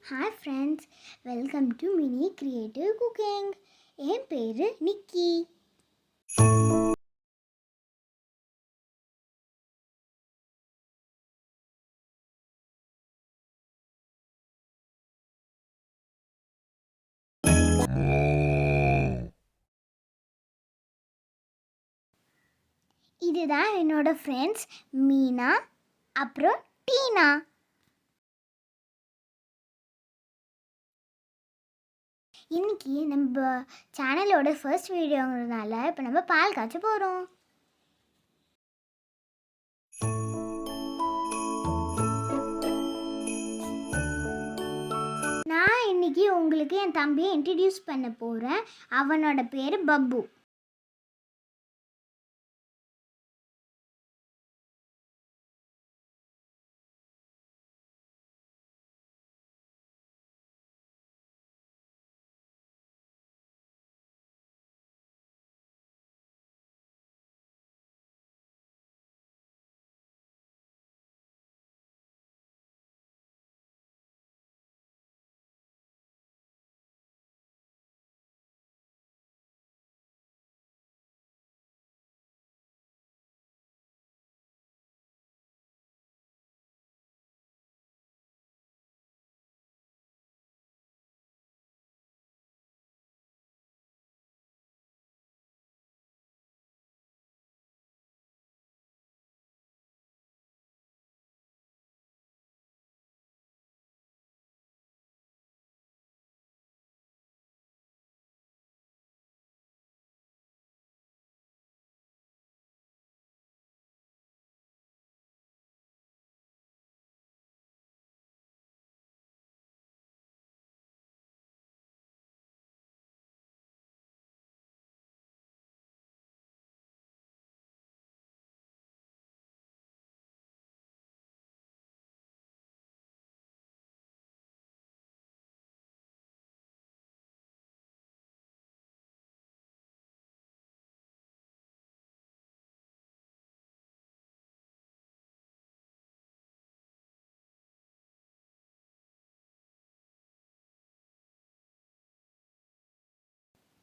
Hi friends, welcome to Mini Creative Cooking. என் பேரு நிக்கி. இதுதான் என்னோட ஃப்ரெண்ட்ஸ் மீனா அப்புறம் டீனா. இன்னைக்கு நம்ம சேனலோட ஃபர்ஸ்ட் வீடியோங்கிறதுனால இப்போ நம்ம பால் காய்ச்ச போகிறோம். நான் இன்னைக்கு உங்களுக்கு என் தம்பியை இன்ட்ரடியூஸ் பண்ண போகிறேன். அவனோட பேர் பப்பு.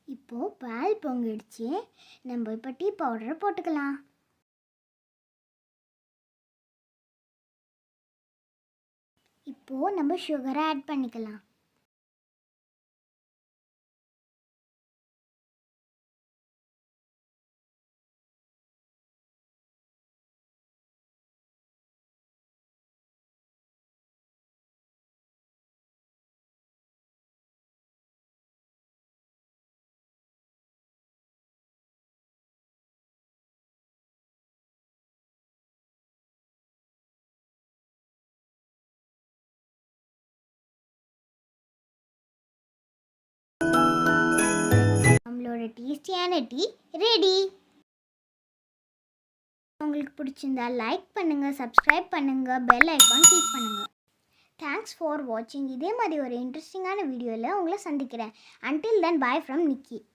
இப்போது பால் பொங்கிடுச்சு. நம்ம இப்போ டீ பவுடரை போட்டுக்கலாம். இப்போது நம்ம சுகரை ஆட் பண்ணிக்கலாம். நம்மளோட டேஸ்டியான டீ ரெடி. உங்களுக்கு பிடிச்சிருந்தா லைக் பண்ணுங்கள், சப்ஸ்கிரைப் பண்ணுங்கள், பெல் ஐக்கான் கிளிக் பண்ணுங்கள். தேங்க்ஸ் ஃபார் வாட்சிங். இதே மாதிரி ஒரு இன்ட்ரெஸ்டிங்கான வீடியோவில் உங்களை சந்திக்கிறேன். Until then, bye from Nikki.